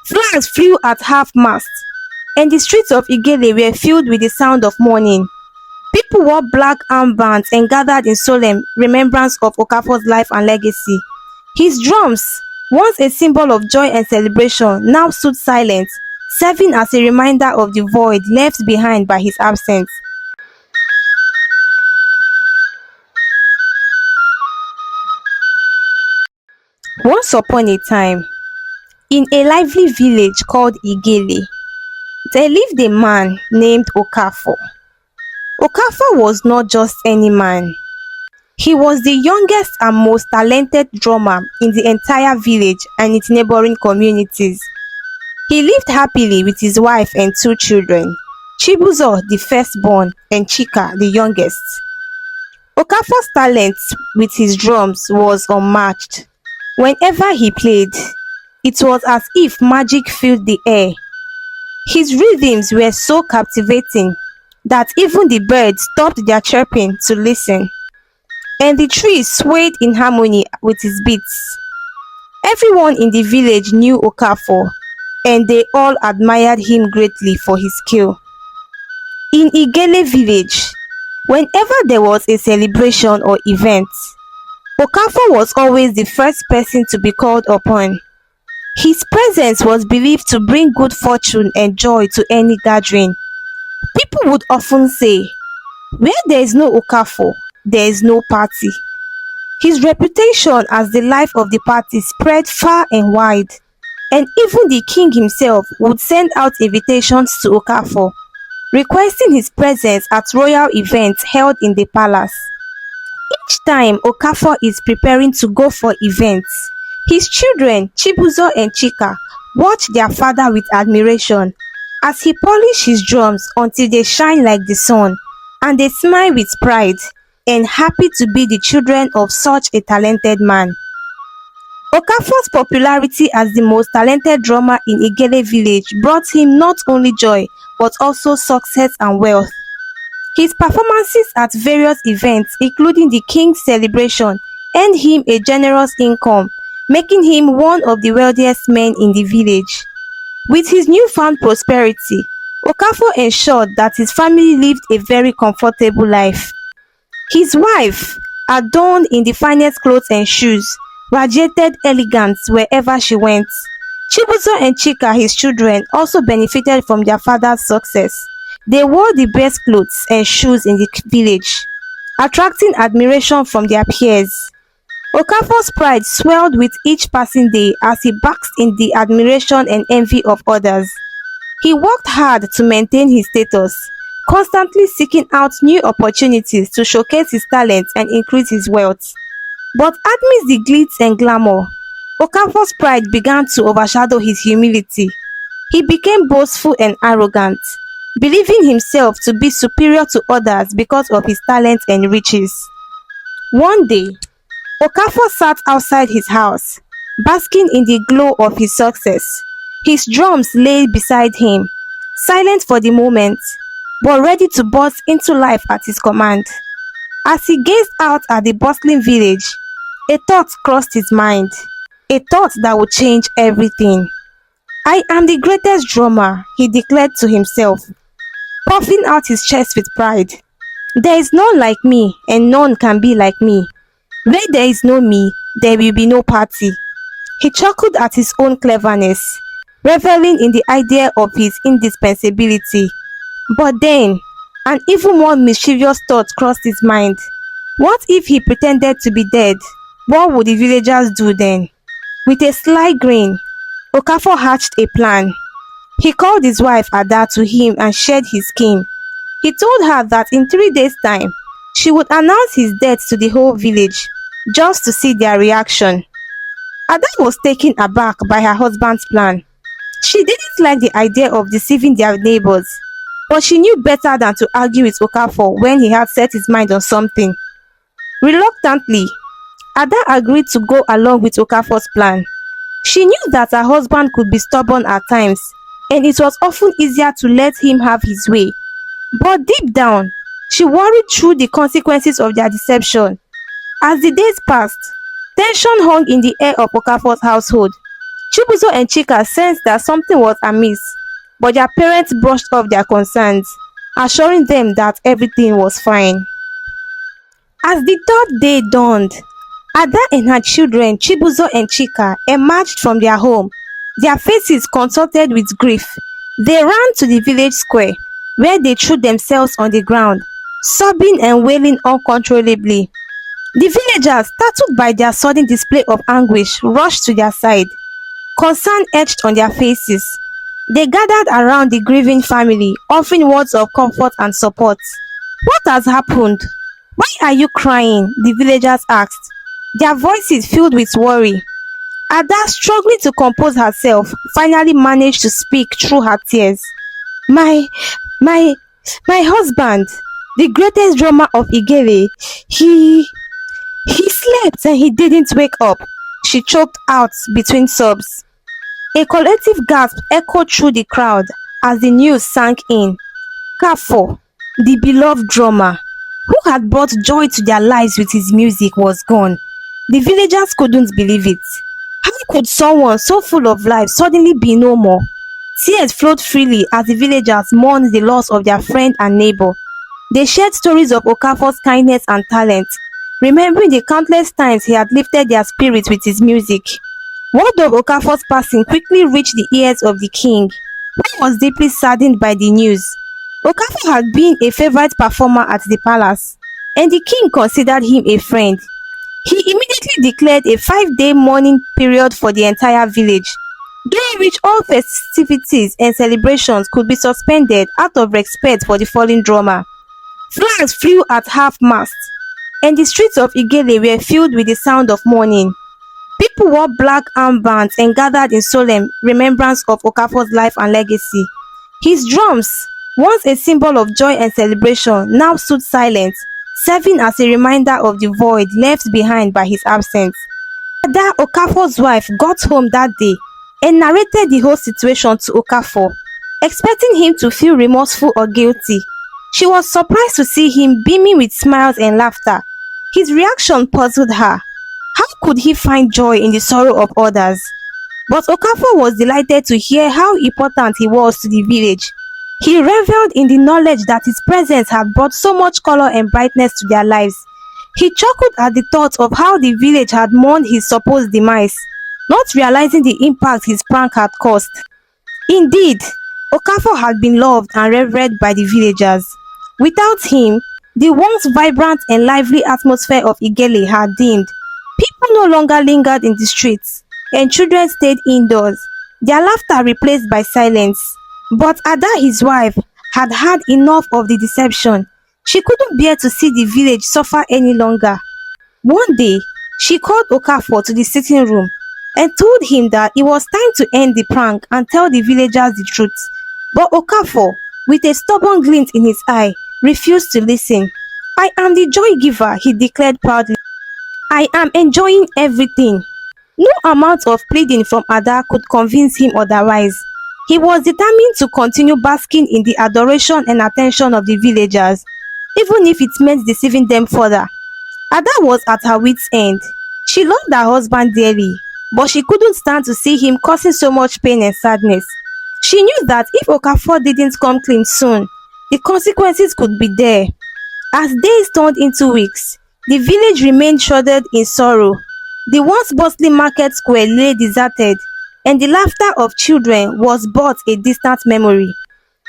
Flags flew at half-mast, and the streets of Igele were filled with the sound of mourning. People wore black armbands and gathered in solemn remembrance of Okafor's life and legacy. His drums, once a symbol of joy and celebration, now stood silent, serving as a reminder of the void left behind by his absence. Once upon a time, in a lively village called Igele, there lived a man named Okafor. Okafor was not just any man. He was the youngest and most talented drummer in the entire village and its neighboring communities. He lived happily with his wife and two children, Chibuzo the firstborn and Chika the youngest. Okafor's talent with his drums was unmatched. Whenever he played, it was as if magic filled the air. His rhythms were so captivating that even the birds stopped their chirping to listen, and the trees swayed in harmony with his beats. Everyone in the village knew Okafor, and they all admired him greatly for his skill. In Igele village, whenever there was a celebration or event, Okafor was always the first person to be called upon. His presence was believed to bring good fortune and joy to any gathering. People would often say, "Where there is no Okafor, there is no party." His reputation as the life of the party spread far and wide, and even the king himself would send out invitations to Okafor, requesting his presence at royal events held in the palace. Each time Okafor is preparing to go for events, his children Chibuzo and Chika watch their father with admiration as he polishes his drums until they shine like the sun, and they smile with pride and happy to be the children of such a talented man. Okafor's popularity as the most talented drummer in Igele village brought him not only joy but also success and wealth. His performances at various events, including the king's celebration, earned him a generous income, making him one of the wealthiest men in the village. With his newfound prosperity, Okafor ensured that his family lived a very comfortable life. His wife, adorned in the finest clothes and shoes, radiated elegance wherever she went. Chibuzo and Chika, his children, also benefited from their father's success. They wore the best clothes and shoes in the village, attracting admiration from their peers. Okafor's pride swelled with each passing day as he basked in the admiration and envy of others. He worked hard to maintain his status, constantly seeking out new opportunities to showcase his talents and increase his wealth. But amidst the glitz and glamour, Okafor's pride began to overshadow his humility. He became boastful and arrogant, believing himself to be superior to others because of his talent and riches. One day, Okafor sat outside his house, basking in the glow of his success. His drums lay beside him, silent for the moment, but ready to burst into life at his command. As he gazed out at the bustling village, a thought crossed his mind, a thought that would change everything. "I am the greatest drummer," he declared to himself, puffing out his chest with pride. "There is none like me, and none can be like me. Where there is no me, there will be no party." He chuckled at his own cleverness, reveling in the idea of his indispensability. But then, an even more mischievous thought crossed his mind. What if he pretended to be dead? What would the villagers do then? With a sly grin, Okafor hatched a plan. He called his wife Ada to him and shared his scheme. He told her that in 3 days' time, she would announce his death to the whole village, just to see their reaction. Ada was taken aback by her husband's plan. She didn't like the idea of deceiving their neighbors, but she knew better than to argue with Okafor when he had set his mind on something. Reluctantly, Ada agreed to go along with Okafor's plan. She knew that her husband could be stubborn at times, and it was often easier to let him have his way. But deep down, she worried through the consequences of their deception. As the days passed, tension hung in the air of Okafor's household. Chibuzo and Chika sensed that something was amiss, but their parents brushed off their concerns, assuring them that everything was fine. As the third day dawned, Ada and her children, Chibuzo and Chika, emerged from their home, their faces contorted with grief. They ran to the village square, where they threw themselves on the ground, sobbing and wailing uncontrollably. The villagers, startled by their sudden display of anguish, rushed to their side, concern etched on their faces. They gathered around the grieving family, offering words of comfort and support. "What has happened? Why are you crying?" the villagers asked, their voices filled with worry. Ada, struggling to compose herself, finally managed to speak through her tears. My, my, my husband, the greatest drummer of Igele, he slept and he didn't wake up," she choked out between sobs. A collective gasp echoed through the crowd as the news sank in. Kafo, the beloved drummer, who had brought joy to their lives with his music, was gone. The villagers couldn't believe it. How could someone so full of life suddenly be no more? Tears flowed freely as the villagers mourned the loss of their friend and neighbor. They shared stories of Okafor's kindness and talent, remembering the countless times he had lifted their spirits with his music. Word of Okafor's passing quickly reached the ears of the king, who was deeply saddened by the news. Okafor had been a favorite performer at the palace, and the king considered him a friend. He immediately declared a 5-day mourning period for the entire village, during which all festivities and celebrations could be suspended out of respect for the fallen drummer. Flags flew at half-mast, and the streets of Igele were filled with the sound of mourning. People wore black armbands and gathered in solemn remembrance of Okafor's life and legacy. His drums, once a symbol of joy and celebration, now stood silent, serving as a reminder of the void left behind by his absence. Ada, Okafor's wife, got home that day and narrated the whole situation to Okafor, expecting him to feel remorseful or guilty. She was surprised to see him beaming with smiles and laughter. His reaction puzzled her. How could he find joy in the sorrow of others? But Okafor was delighted to hear how important he was to the village. He reveled in the knowledge that his presence had brought so much color and brightness to their lives. He chuckled at the thought of how the village had mourned his supposed demise, not realizing the impact his prank had caused. Indeed, Okafor had been loved and revered by the villagers. Without him, the once vibrant and lively atmosphere of Igele had dimmed. People no longer lingered in the streets, and children stayed indoors, their laughter replaced by silence. But Ada, his wife, had had enough of the deception. She couldn't bear to see the village suffer any longer. One day, she called Okafor to the sitting room and told him that it was time to end the prank and tell the villagers the truth. But Okafor, with a stubborn glint in his eye, refused to listen. "I am the joy giver," he declared proudly. "I am enjoying everything." No amount of pleading from Ada could convince him otherwise. He was determined to continue basking in the adoration and attention of the villagers, even if it meant deceiving them further. Ada was at her wit's end. She loved her husband dearly, but she couldn't stand to see him causing so much pain and sadness. She knew that if Okafor didn't come clean soon, the consequences could be there. As days turned into weeks, the village remained shrouded in sorrow. The once bustling market square lay deserted, and the laughter of children was but a distant memory.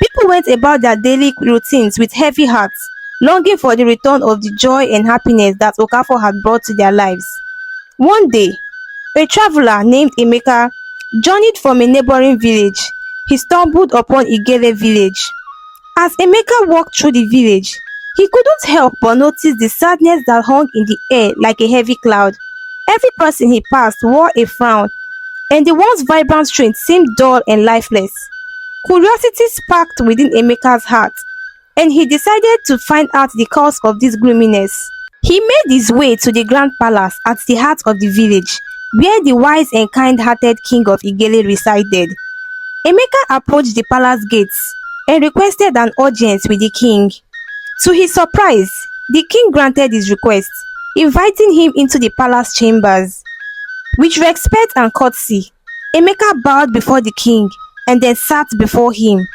People went about their daily routines with heavy hearts, longing for the return of the joy and happiness that Okafor had brought to their lives. One day, a traveler named Emeka journeyed from a neighboring village. He stumbled upon Igele village. As Emeka walked through the village, he couldn't help but notice the sadness that hung in the air like a heavy cloud. Every person he passed wore a frown, and the once vibrant street seemed dull and lifeless. Curiosity sparked within Emeka's heart, and he decided to find out the cause of this gloominess. He made his way to the grand palace at the heart of the village, where the wise and kind-hearted king of Igele resided. Emeka approached the palace gates and requested an audience with the king. To his surprise, the king granted his request, inviting him into the palace chambers. With respect and courtesy, Emeka bowed before the king and then sat before him.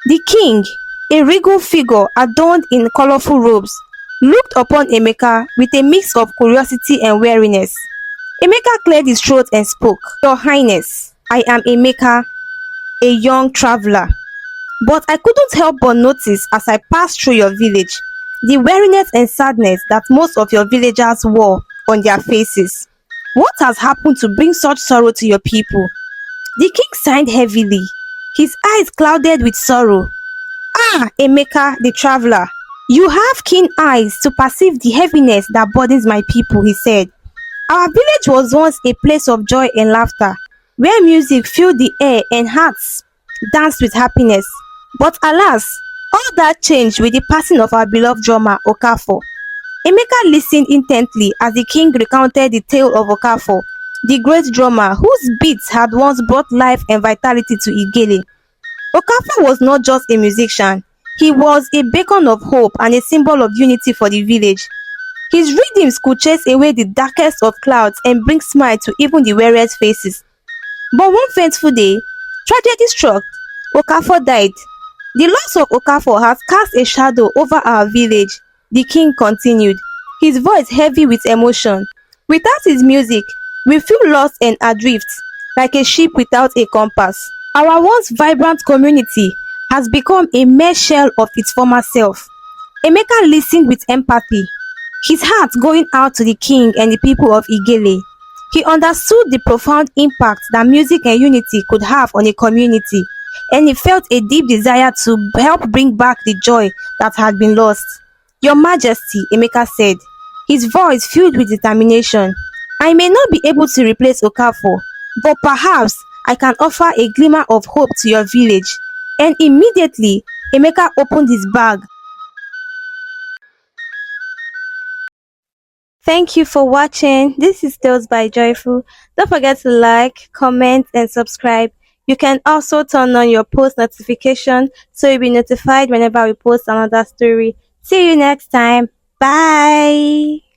The king, a regal figure adorned in colorful robes, looked upon Emeka with a mix of curiosity and weariness. Emeka cleared his throat and spoke, "Your Highness, I am Emeka, a young traveler. But I couldn't help but notice as I passed through your village the weariness and sadness that most of your villagers wore on their faces. What has happened to bring such sorrow to your people?" The king sighed heavily, his eyes clouded with sorrow. "Ah, Emeka, the traveler, you have keen eyes to perceive the heaviness that burdens my people," he said. "Our village was once a place of joy and laughter, where music filled the air and hearts danced with happiness. But alas, all that changed with the passing of our beloved drummer, Okafor." Emeka listened intently as the king recounted the tale of Okafor, the great drummer whose beats had once brought life and vitality to Igele. Okafor was not just a musician, he was a beacon of hope and a symbol of unity for the village. His rhythms could chase away the darkest of clouds and bring smile to even the weariest faces. But one fateful day, tragedy struck. Okafor died. "The loss of Okafor has cast a shadow over our village," the king continued, his voice heavy with emotion. "Without his music, we feel lost and adrift, like a ship without a compass. Our once vibrant community has become a mere shell of its former self." Emeka listened with empathy, his heart going out to the king and the people of Igele. He understood the profound impact that music and unity could have on a community, and he felt a deep desire to help bring back the joy that had been lost. "Your Majesty," Emeka said, his voice filled with determination, "I may not be able to replace Okafor, but perhaps I can offer a glimmer of hope to your village." And immediately, Emeka opened his bag. Thank you for watching. This is Tales by Joyful. Don't forget to like, comment, and subscribe. You can also turn on your post notification so you'll be notified whenever we post another story. See you next time. Bye.